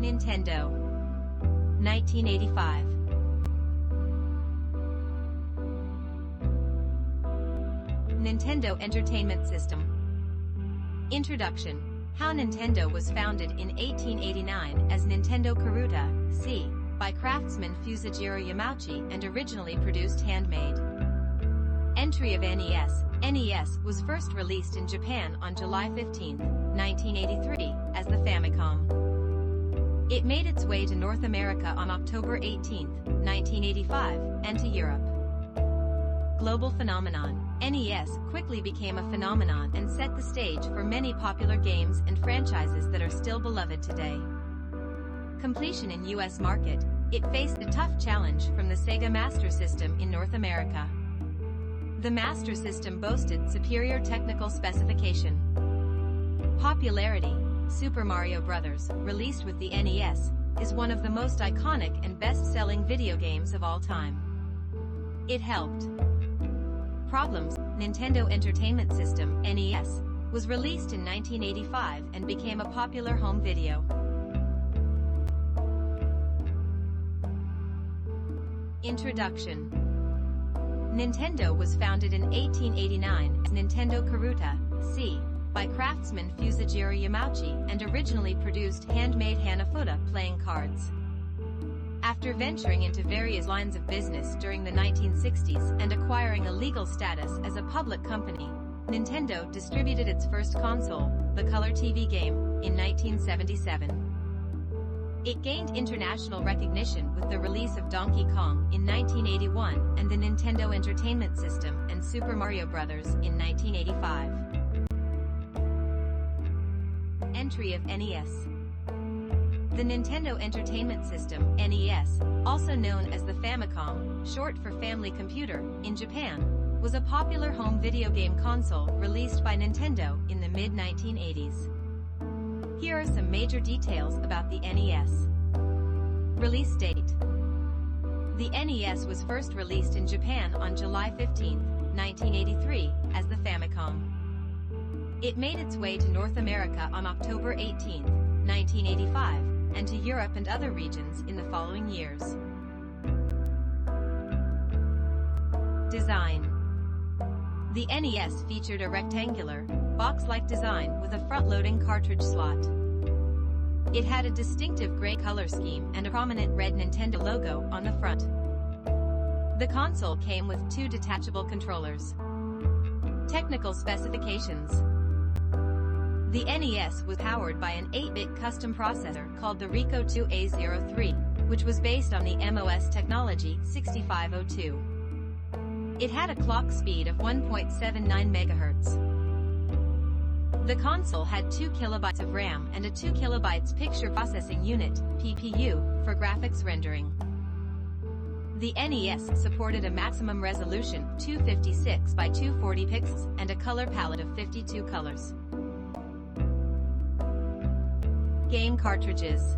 Nintendo. 1985. Nintendo Entertainment System. Introduction. How Nintendo was founded in 1889 as Nintendo Karuta, c. by craftsman Fusajiro Yamauchi and originally produced handmade. Entry of NES. NES was first released in Japan on July 15, 1983, as the Famicom. It made its way to North America on October 18, 1985, and to Europe. Global phenomenon. NES quickly became a phenomenon and set the stage for many popular games and franchises that are still beloved today. Completion in US market. It faced a tough challenge from the Sega Master System in North America. The Master System boasted superior technical specification. Popularity. Super Mario Bros., released with the NES, is one of the most iconic and best-selling video games of all time. It helped. Problems. Nintendo Entertainment System, NES, was released in 1985 and became a popular home video. Introduction. Nintendo was founded in 1889 as Nintendo Karuta, c. by craftsman Fusajiro Yamauchi and originally produced handmade Hanafuda playing cards. After venturing into various lines of business during the 1960s and acquiring a legal status as a public company, Nintendo distributed its first console, the Color TV game, in 1977. It gained international recognition with the release of Donkey Kong in 1981 and the Nintendo Entertainment System and Super Mario Bros. In 1985. Entry of NES. The Nintendo Entertainment System, NES, also known as the Famicom, short for Family Computer, in Japan, was a popular home video game console released by Nintendo in the mid-1980s. Here are some major details about the NES. Release date. The NES was first released in Japan on July 15, 1983, as the Famicom. It made its way to North America on October 18, 1985, and to Europe and other regions in the following years. Design. The NES featured a rectangular, box-like design with a front-loading cartridge slot. It had a distinctive gray color scheme and a prominent red Nintendo logo on the front. The console came with two detachable controllers. Technical specifications. The NES was powered by an 8-bit custom processor called the Rico 2A03, which was based on the MOS technology 6502. It had a clock speed of 1.79 MHz. The console had 2 KB of RAM and a 2 KB picture processing unit, PPU, for graphics rendering. The NES supported a maximum resolution 256 by 240 pixels and a color palette of 52 colors. Game cartridges.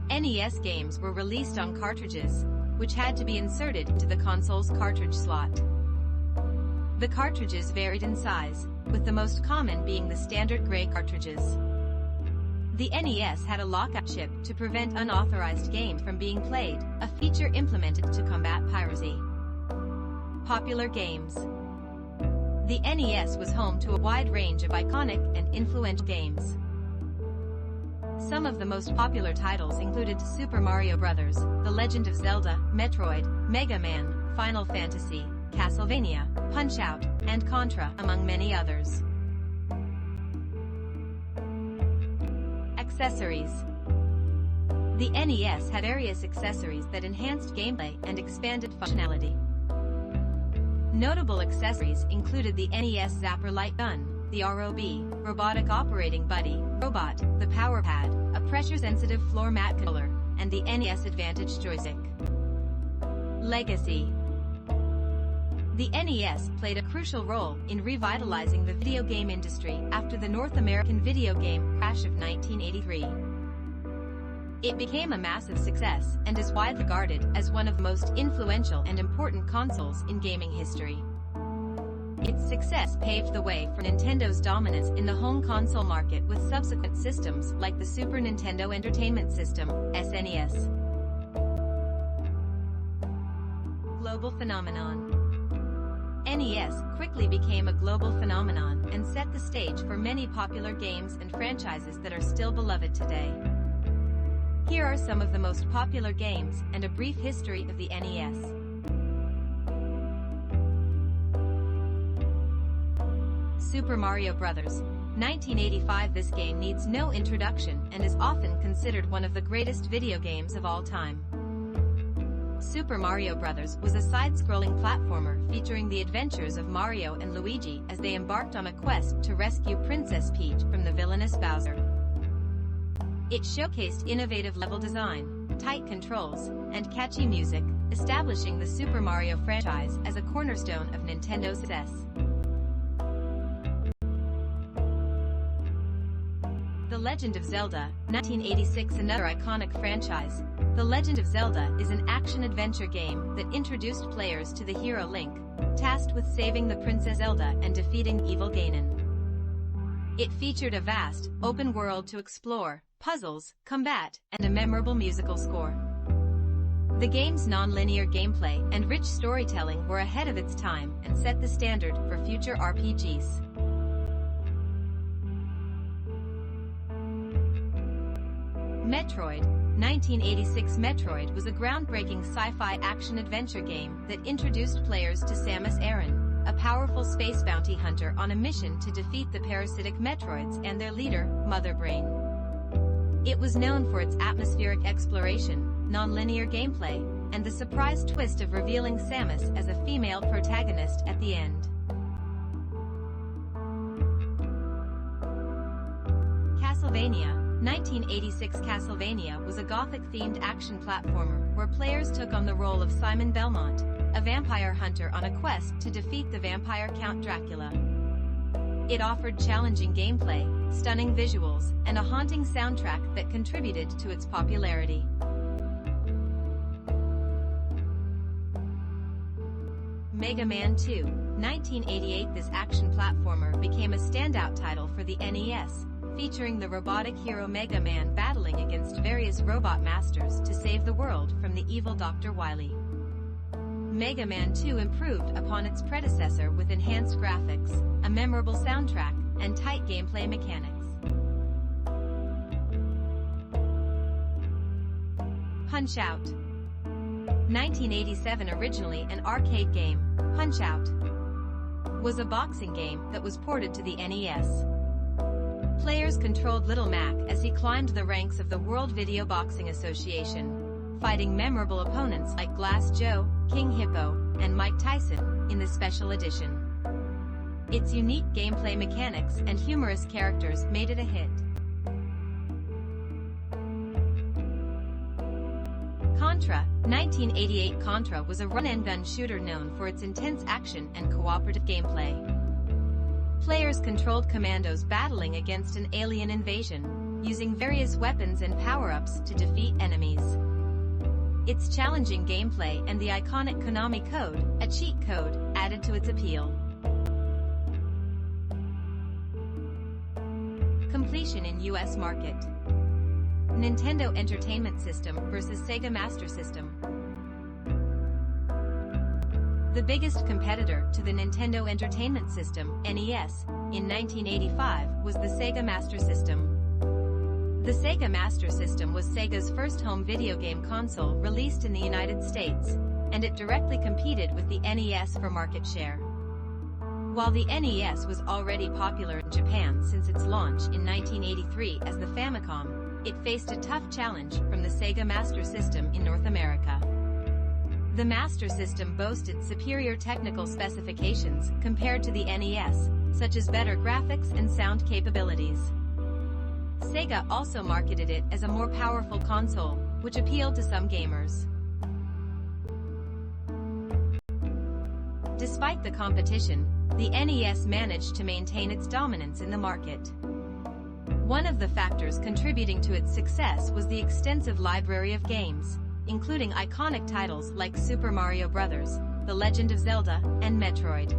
NES games were released on cartridges, which had to be inserted into the console's cartridge slot. The cartridges varied in size, with the most common being the standard gray cartridges. The NES had a lockout chip to prevent unauthorized games from being played, a feature implemented to combat piracy. Popular games. The NES was home to a wide range of iconic and influential games. Some of the most popular titles included Super Mario Bros., The Legend of Zelda, Metroid, Mega Man, Final Fantasy, Castlevania, Punch-Out!, and Contra, among many others. Accessories. The NES had various accessories that enhanced gameplay and expanded functionality. Notable accessories included the NES Zapper Light Gun, the ROB, Robotic Operating Buddy, Robot, the Power Pad, a pressure-sensitive floor mat controller, and the NES Advantage joystick. Legacy. The NES played a crucial role in revitalizing the video game industry after the North American video game crash of 1983. It became a massive success and is widely regarded as one of the most influential and important consoles in gaming history. Its success paved the way for Nintendo's dominance in the home console market with subsequent systems like the Super Nintendo Entertainment System, SNES. Global phenomenon. NES quickly became a global phenomenon and set the stage for many popular games and franchises that are still beloved today. Here are some of the most popular games and a brief history of the NES. Super Mario Bros. 1985. This game needs no introduction and is often considered one of the greatest video games of all time. Super Mario Bros. Was a side-scrolling platformer featuring the adventures of Mario and Luigi as they embarked on a quest to rescue Princess Peach from the villainous Bowser. It showcased innovative level design, tight controls, and catchy music, establishing the Super Mario franchise as a cornerstone of Nintendo's success. The Legend of Zelda, 1986. Another iconic franchise, The Legend of Zelda is an action-adventure game that introduced players to the hero Link, tasked with saving the Princess Zelda and defeating evil Ganon. It featured a vast, open world to explore, puzzles, combat, and a memorable musical score. The game's non-linear gameplay and rich storytelling were ahead of its time and set the standard for future RPGs. Metroid, 1986. Metroid was a groundbreaking sci-fi action-adventure game that introduced players to Samus Aran, a powerful space bounty hunter on a mission to defeat the parasitic Metroids and their leader, Mother Brain. It was known for its atmospheric exploration, non-linear gameplay, and the surprise twist of revealing Samus as a female protagonist at the end. Castlevania, 1986. Castlevania was a Gothic-themed action platformer where players took on the role of Simon Belmont, a vampire hunter on a quest to defeat the vampire Count Dracula. It offered challenging gameplay, stunning visuals, and a haunting soundtrack that contributed to its popularity. Mega Man 2, 1988. This action platformer became a standout title for the NES, featuring the robotic hero Mega Man battling against various robot masters to save the world from the evil Dr. Wily. Mega Man 2 improved upon its predecessor with enhanced graphics, a memorable soundtrack, and tight gameplay mechanics. Punch-Out! 1987. Originally an arcade game, Punch-Out! Was a boxing game that was ported to the NES. Players controlled Little Mac as he climbed the ranks of the World Video Boxing Association, fighting memorable opponents like Glass Joe, King Hippo, and Mike Tyson in the special edition. Its unique gameplay mechanics and humorous characters made it a hit. Contra, 1988. Contra was a run-and-gun shooter known for its intense action and cooperative gameplay. Players controlled commandos battling against an alien invasion, using various weapons and power-ups to defeat enemies. Its challenging gameplay and the iconic Konami code, a cheat code, added to its appeal. Completion in U.S. market. Nintendo Entertainment System versus Sega Master System. The biggest competitor to the Nintendo Entertainment System, NES, in 1985 was the Sega Master System. The Sega Master System was Sega's first home video game console released in the United States, and it directly competed with the NES for market share. While the NES was already popular in Japan since its launch in 1983 as the Famicom, it faced a tough challenge from the Sega Master System in North America. The Master System boasted superior technical specifications compared to the NES, such as better graphics and sound capabilities. Sega also marketed it as a more powerful console, which appealed to some gamers. Despite the competition, the NES managed to maintain its dominance in the market. One of the factors contributing to its success was the extensive library of games, including iconic titles like Super Mario Bros., The Legend of Zelda, and Metroid.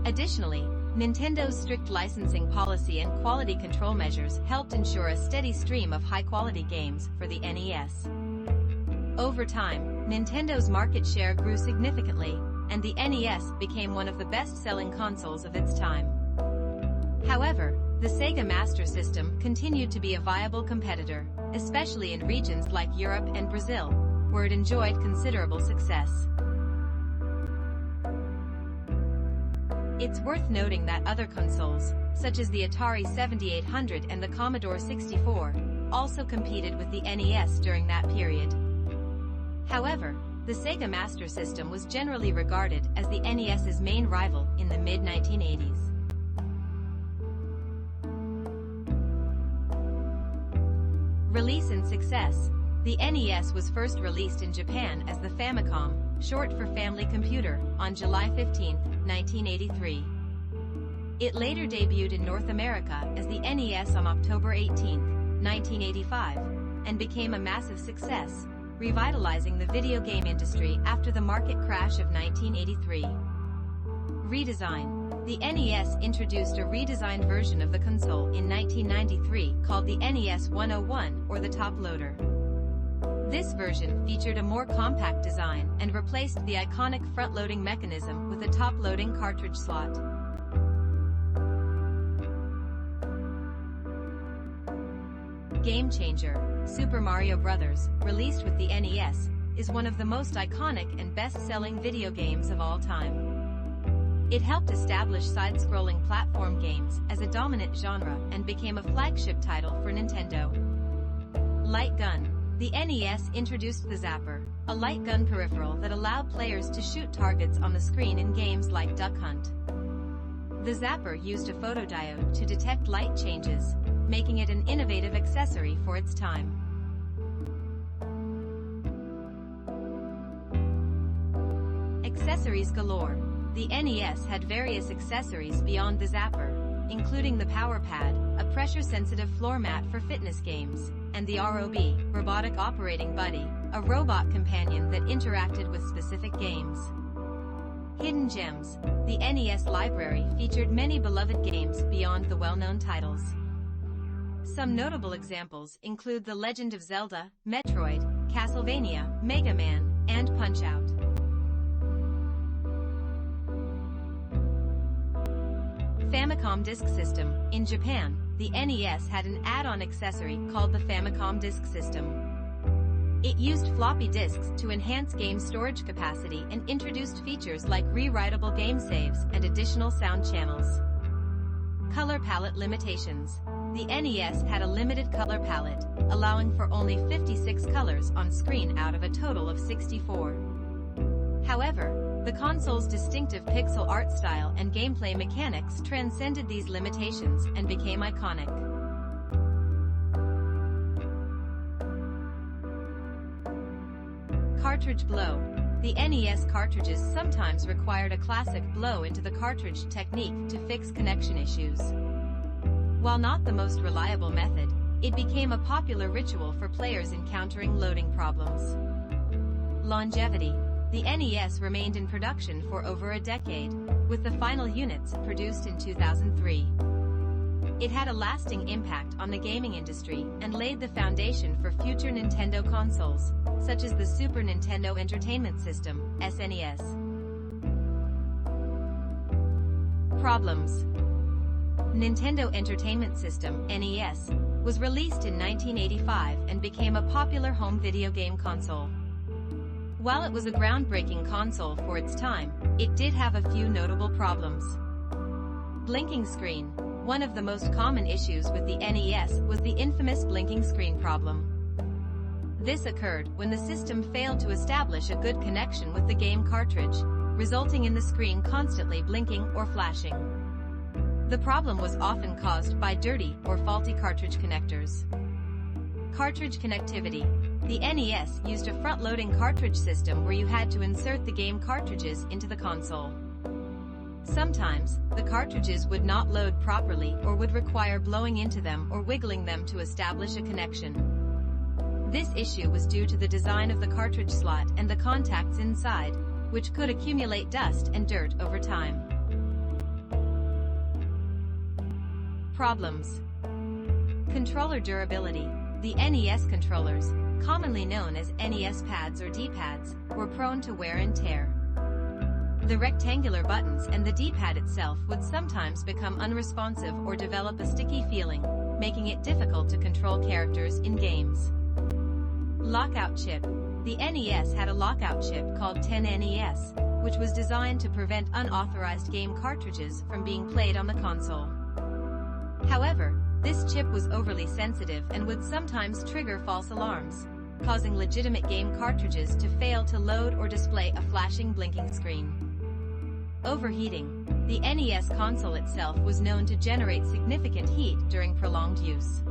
Additionally, Nintendo's strict licensing policy and quality control measures helped ensure a steady stream of high-quality games for the NES. Over time, Nintendo's market share grew significantly, and the NES became one of the best-selling consoles of its time. However, the Sega Master System continued to be a viable competitor, especially in regions like Europe and Brazil, where it enjoyed considerable success. It's worth noting that other consoles, such as the Atari 7800 and the Commodore 64, also competed with the NES during that period. However, the Sega Master System was generally regarded as the NES's main rival in the mid-1980s. Release and success. The NES was first released in Japan as the Famicom, short for Family Computer, on July 15, 1983. It later debuted in North America as the NES on October 18, 1985, and became a massive success, revitalizing the video game industry after the market crash of 1983. Redesign. The NES introduced a redesigned version of the console in 1993 called the NES 101 or the top loader. This version featured a more compact design and replaced the iconic front-loading mechanism with a top-loading cartridge slot. Game changer. Super Mario Bros., released with the NES, is one of the most iconic and best-selling video games of all time. It helped establish side-scrolling platform games as a dominant genre and became a flagship title for Nintendo. Light gun. The NES introduced the Zapper, a light gun peripheral that allowed players to shoot targets on the screen in games like Duck Hunt. The Zapper used a photodiode to detect light changes, making it an innovative accessory for its time. Accessories galore. The NES had various accessories beyond the Zapper, including the Power Pad, a pressure-sensitive floor mat for fitness games, and the ROB, Robotic Operating Buddy, a robot companion that interacted with specific games. Hidden gems. The NES library featured many beloved games beyond the well-known titles. Some notable examples include The Legend of Zelda, Metroid, Castlevania, Mega Man, and Punch-Out! Famicom Disk System. In Japan, the NES had an add-on accessory called the Famicom Disk System. It used floppy disks to enhance game storage capacity and introduced features like rewritable game saves and additional sound channels. Color palette limitations. The NES had a limited color palette, allowing for only 56 colors on screen out of a total of 64. However, the console's distinctive pixel art style and gameplay mechanics transcended these limitations and became iconic. Cartridge blow. The NES cartridges sometimes required a classic blow into the cartridge technique to fix connection issues. While not the most reliable method, it became a popular ritual for players encountering loading problems. Longevity. The NES remained in production for over a decade, with the final units produced in 2003. It had a lasting impact on the gaming industry and laid the foundation for future Nintendo consoles, such as the Super Nintendo Entertainment System, SNES. Problems. Nintendo Entertainment System, NES, was released in 1985 and became a popular home video game console. While it was a groundbreaking console for its time, it did have a few notable problems. Blinking screen. One of the most common issues with the NES was the infamous blinking screen problem. This occurred when the system failed to establish a good connection with the game cartridge, resulting in the screen constantly blinking or flashing. The problem was often caused by dirty or faulty cartridge connectors. Cartridge connectivity. The NES used a front-loading cartridge system where you had to insert the game cartridges into the console. Sometimes, the cartridges would not load properly or would require blowing into them or wiggling them to establish a connection. This issue was due to the design of the cartridge slot and the contacts inside, which could accumulate dust and dirt over time. Problems. Controller durability. The NES controllers, commonly known as NES pads or D-pads, were prone to wear and tear. The rectangular buttons and the D-pad itself would sometimes become unresponsive or develop a sticky feeling, making it difficult to control characters in games. Lockout chip. The NES had a lockout chip called 10NES, which was designed to prevent unauthorized game cartridges from being played on the console. However, this chip was overly sensitive and would sometimes trigger false alarms, causing legitimate game cartridges to fail to load or display a flashing blinking screen. Overheating. The NES console itself was known to generate significant heat during prolonged use.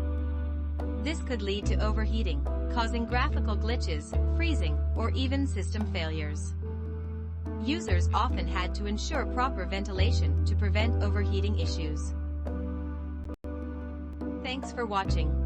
This could lead to overheating, causing graphical glitches, freezing, or even system failures. Users often had to ensure proper ventilation to prevent overheating issues. Thanks for watching.